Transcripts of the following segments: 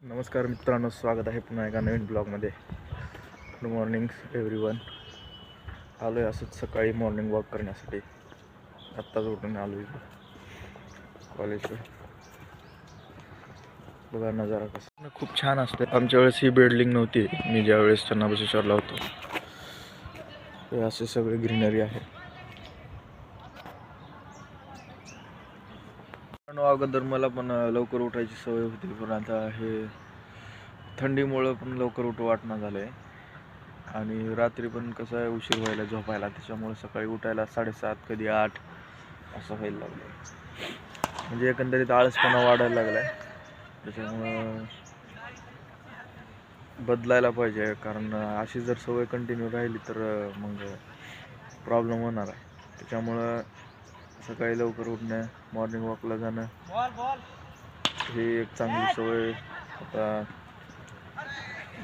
नमस्कार मित्रांनो, स्वागत आहे पुन्हा एका नवीन ब्लॉगमध्ये. Good morning everyone. आलो आहे असंच सकाळी मॉर्निंग वॉक करण्यासाठी. आत्ताच उठून आलो इकडं कॉलेजवर. बघा नजारा कसा खूप छान असते. आमच्या वेळेस ही बिल्डिंग नव्हती. मी ज्या वेळेस चन्नाबसवेश्वरला होतो हे असे सगळे ग्रीनरी आहे. अगोदर मला पण लवकर उठायची सवय होती, पण आता हे थंडीमुळं पण लवकर उठू वाटणं झालं आहे. आणि रात्री पण कसं आहे, उशीर व्हायला झोपायला, त्याच्यामुळे सकाळी उठायला 7:30 कधी 8 असं व्हायला लागलं. म्हणजे एकंदरीत आळसपणा वाढायला लागला आहे. त्याच्यामुळं बदलायला पाहिजे, कारण अशी जर सवय कंटिन्यू राहिली तर मग प्रॉब्लेम होणार आहे. त्याच्यामुळं सकाळी लवकर उठणं, मॉर्निंग वॉकला जाणं ही एक चांगली सवय आता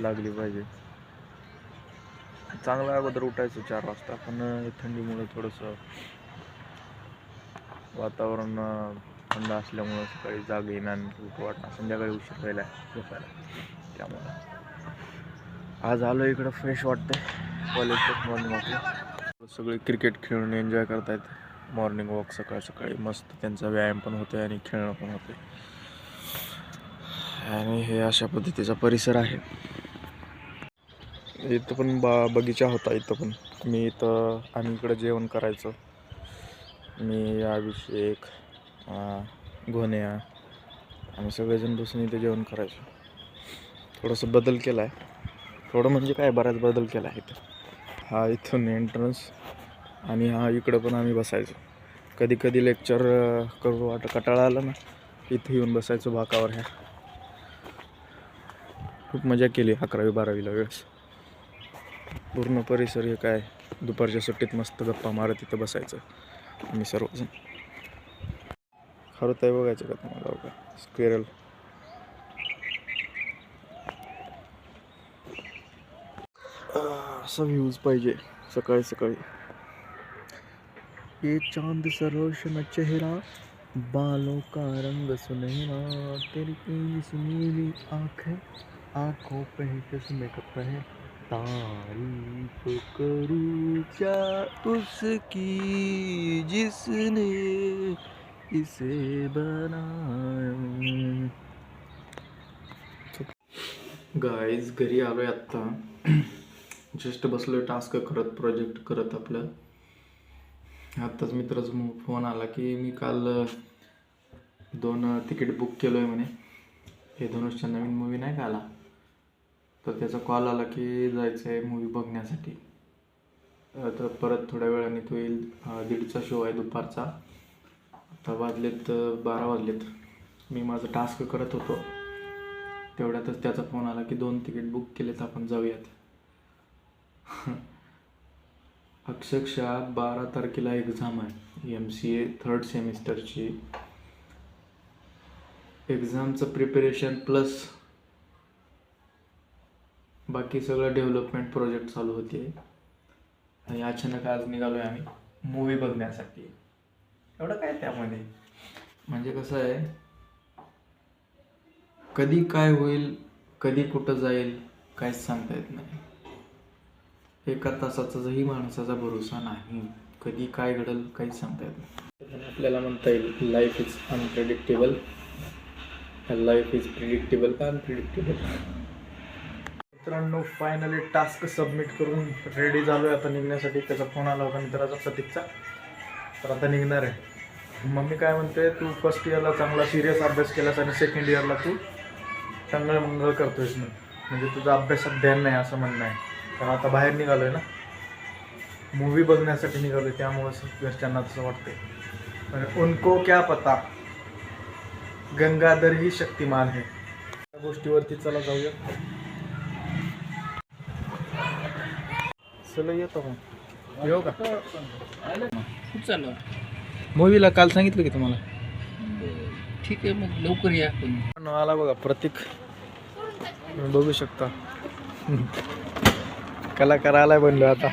लागली पाहिजे. चांगलं अगोदर उठायचं 4 वाजता, पण थंडीमुळे थोडंसं वातावरण थंड असल्यामुळं सकाळी जाग येणं आणि उठू वाटणं, संध्याकाळी उशीर व्हायला झोपायला. त्यामुळं आज आलो इकडं, फ्रेश वाटतंय कॉलेजचं मॉर्निंग वॉकला. सगळे क्रिकेट खेळून एन्जॉय करतायत मॉर्निंग वॉक सकाळ सकाळी. मस्त त्यांचा व्यायाम पण होतोय आणि खेळणं पण होतंय. आणि हे अशा पद्धतीचा परिसर आहे. इथं पण बगीचा होता. इथं पण आम्ही इकडं जेवण करायचो. मी, अभिषेक, घोन्या, आम्ही सगळेजण बसून इथे जेवण करायचो. थोडंसं बदल केला आहे. थोडं म्हणजे काय, बराच बदल केला आहे इथं. हा इथून एंट्रन्स, आणि हा इकडं पण आम्ही बसायचो. कधी कधी लेक्चर करू कटाळा आला ना, इथे येऊन बसायचो बाकावर. ह्या खूप मजा केली 11वी 12वीला वेळेस. पूर्ण परिसर हे काय, दुपारच्या सुट्टीत मस्त गप्पा मारत इथं बसायचं आम्ही सर्वजण. खरं तर बघायचं का तुम्हाला? का स्क्वेरल असा व्ह्यूज पाहिजे सकाळी सकाळी. ये चांद सा रोशन चेहरा, बालों का रंग सुनहरा, तेरी नीली आँखें, आँखों पे चश्मे का पहन, तारीफ करूं क्या उसकी जिसने इसे बनाया. गाईज घरी आलोय आत्ता. जस्ट बसलोय टास्क करत, प्रोजेक्ट करत आपलं. आत्ताच मित्राचा फोन आला की मी काल 2 तिकीट बुक केलोय म्हणे. हे धनुषचा नवीन मूवी नाही का आला, तर त्याचा कॉल आला की जायचं आहे मूवी बघण्यासाठी. तर परत थोड्या वेळाने तो येईल. 1:30चा शो आहे दुपारचा. आता वाजलेत 12 वाजलेत. मी माझं टास्क करत होतो, तेवढ्यातच त्याचा फोन आला की 2 तिकीट बुक केलेत, आपण जाऊयात. अक्षरशः 12 तारखेला एक्झाम आहे MCA 3rd सेमिस्टरची. एक्झामचं प्रिपरेशन प्लस बाकी सगळं डेव्हलपमेंट प्रोजेक्ट चालू होते. आणि अचानक आज निघालोय आम्ही मूवी बघण्यासाठी. एवढं काय त्यामध्ये, म्हणजे कसं आहे, कधी काय होईल, कधी कुठं जाईल, काहीच सांगता येत नाही. 1 तासाचाही माणसाचा भरोसा नाही. कधी काय घडेल काहीच सांगता येत नाही. आपल्याला म्हणता येईल life is unpredictable. Life is predictable का अनप्रिडिक्टेबल. मित्रांनो, फायनली टास्क सबमिट करून रेडी झालोय आता निघण्यासाठी. त्याचा फोन आला होता मित्राचा, प्रतीकचा. तर आता निघणार आहे. मम्मी काय म्हणते, तू फर्स्ट इयरला चांगला सिरियस अभ्यास केलास आणि सेकंड इयरला तू चांगलं मंगळ करतोयस, म्हणजे तुझा अभ्यासात ध्यान नाही असं म्हणणं आहे. कारण आता बाहेर निघालोय ना, मूवी बघण्यासाठी निघालोय, त्यामुळं घरच्यांना तसं वाटतंय. पण उनको क्या पता, गंगाधर ही शक्तिमान है. त्या गोष्टीवरती चला जाऊया. चला येतो मग, येऊ का? खूप चालू मूवीला काल सांगितलं की तुम्हाला. ठीक आहे, मग लवकर या. पण आला बघा प्रतीक, तुम्ही बघू शकता. कलाकार आलाय बनलो आता.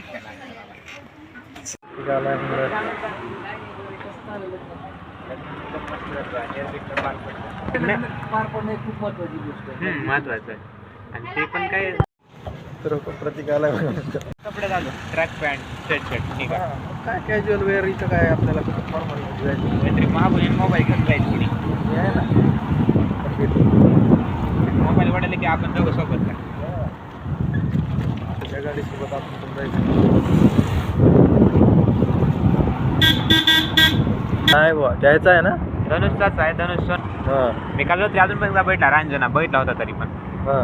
पार पडणं ही खूप महत्वाची गोष्ट आहे. महत्वाचं आहे. आणि ते पण काय तर प्रतीक आला कपडे झालं ट्रॅक पॅन्ट शर्ट ठीक आहे. काय कॅज्युअल वेअर इथं काय आपल्याला कुठं फॉर्मल जायचं काहीतरी महागून मोबाईल घेऊन जायचं कुणी आहे ना. मोबाईल वाढले की आपण दोघं सोबत जा. त्या गाडीसोबत आपण पण जायचं. नाही बुवा द्यायचं आहे ना. धनुषचाच आहे धनुष. हां मी काल रात्री अजून पण बैठला रांजना बैठला होता तरी पण हां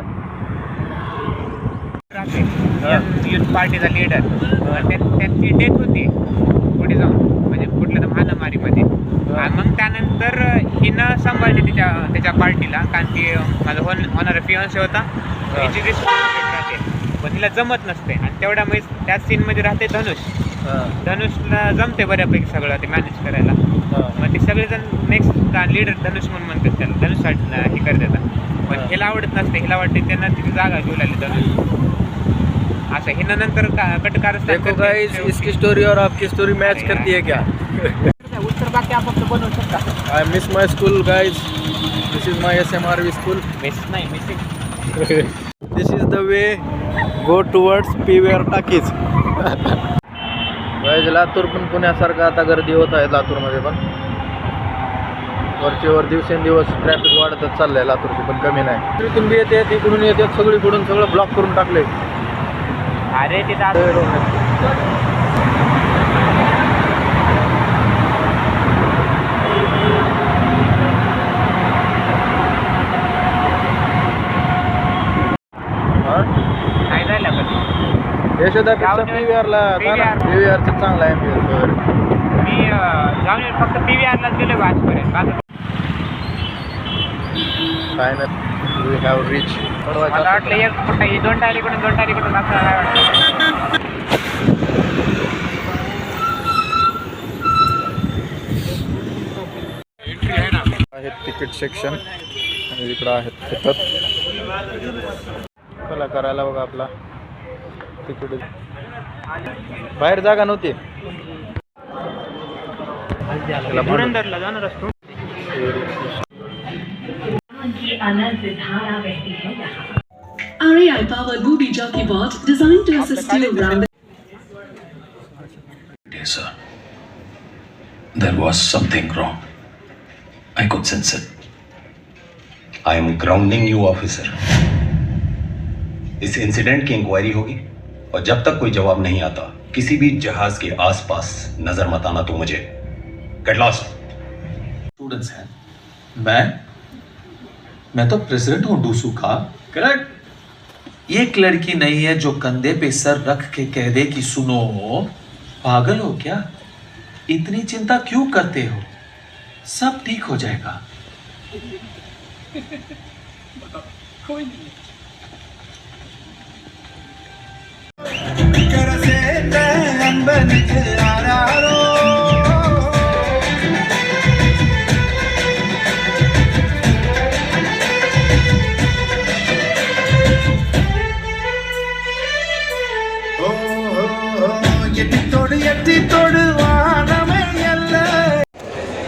युथ पार्टीचा लीडर त्यांची डेथ होती पुढे जाऊन म्हणजे कुठल्या तर महानमारीमध्ये. आणि मग त्यानंतर हिनं सांभाळली त्याच्या पार्टीला कारण की माझा होणारा फिअन्से होता त्याची रिस्पॉन्सिबिलिटी राहते पण हिला जमत नसते. आणि तेवढ्यामुळे त्याच सीनमध्ये राहते धनुष. धनुषला जमते बऱ्यापैकी सगळं ते मॅनेज करायला. मग ते सगळेजण नेक्स्ट लीडर धनुष म्हणून म्हणतात त्याला धनुषसाठी हे करतात. पण हिला आवडत नसते. हिला वाटते त्यांना तिची जागा घेऊ लागली धनुष असं. हिनं नंतर कटकार देखो गाइस इसकी स्टोरी और आपकी स्टोरी मैच करती है क्या. उत्तर बाकी आपण बनवू शकता. I miss my school guys. This is my SMRV school. Miss नाही missing. This is the way go towards PVR Talkies. Guys Latur पण पुण्यासारखं आता गर्दी होत आहे लातूरमध्ये पण. वरचेवर दिवसेंदिवस ट्रॅफिक वाढतच चाललंय लातूरची पण कमी नाही. तिथून बी येते तिकडून येते सगळीकडून सगळं ब्लॉक करून टाकले. अरे तिथं नाही जायला पण यशोदापेक्षा PVRला PVRचं चांगला आहे MBS वगैरे. मी जाऊन फक्त PVRलाच गेलो आजपर्यंत. काय नाही वी हॅव रिच. मला वाटलं एक कुठं ही दोन टायरीकडून असं नाही वाटतं. आहे तिकीट सेक्शन आणि इकडं आहेत तिथं कला करायला बघा आपला तिकीट. बाहेर जागा नव्हती. धुरंधरला जाणार असतो. RAI powered movie jockey bot designed to assist you around the Sir, there was something wrong. I could sense it. I am grounding you, officer. Is incident की इंक्वायरी होगी और जब तक कोई जवाब नहीं आता किसी भी जहाज के आसपास नजर मत आना तो मुझे गेट लॉस्ट. स्टूडेंट्स हैं. मैं तो प्रेसिडेंट हूं डूसू का. करेक्ट. एक लड़की नहीं है जो कंधे पे सर रख के कह दे कि सुनो पागल हो क्या, इतनी चिंता क्यों करते हो, सब ठीक हो जाएगा.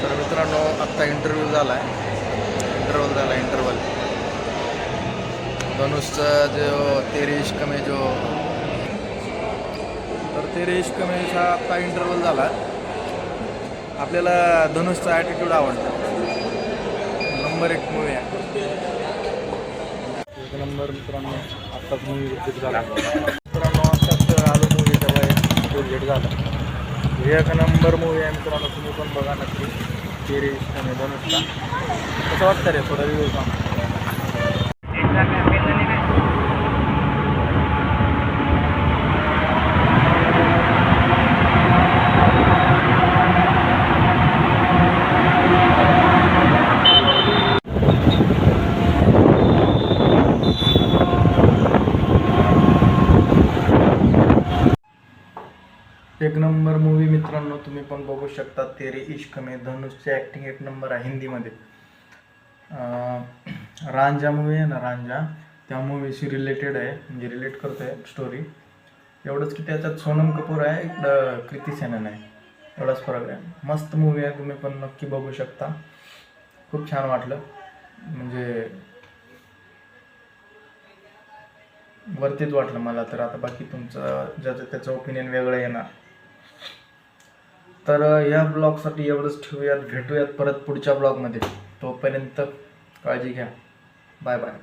तर मित्रांनो आत्ता इंटरव्ह्यू झाला आहे. इंटरव्हल धनुषचा जो तेरे इश्क में जो तर तेरे इश्क मेचा आत्ता इंटरव्हल झाला. आपल्याला धनुषचा ॲटिट्यूड आवडतो. नंबर 1 मूवी आहे. 1 नंबर मित्रांनो आत्ताच मूवी रिलीज झाला. मित्रांनो आत्ताच आलो मूवीच्या बाहेर रिलीज झाला. 1 नंबर मूवी आहे मित्रांनो. तुम्ही पण बघा नक्की तेरे इश्क में धनुषचा. कसं वाटतं रे थोडा रिव्ह्यू सांग. एक नंबर मूवी मित्रांनो तुम्ही पण बघू शकता. तेरे इश्क में धनुषची ॲक्टिंग 1 नंबर आहे हिंदीमध्ये. रांझा मूवी आहे ना रांझा त्या मूवीशी रिलेटेड आहे म्हणजे रिलेट करतो आहे स्टोरी. एवढंच की त्याच्यात सोनम कपूर आहे इकडं कृती सेनन आहे. एवढाच फरक आहे. मस्त मूवी आहे, तुम्ही पण नक्की बघू शकता. खूप छान वाटलं, म्हणजे वरतीच वाटलं मला तर. आता बाकी तुमचं ज्याचं त्याचं ओपिनियन वेगळं येणार. तर या ब्लॉगसाठी एवढंच ठेवूयात. भेटूयात परत पुढच्या ब्लॉगमध्ये. तोपर्यंत काळजी घ्या. Bye bye.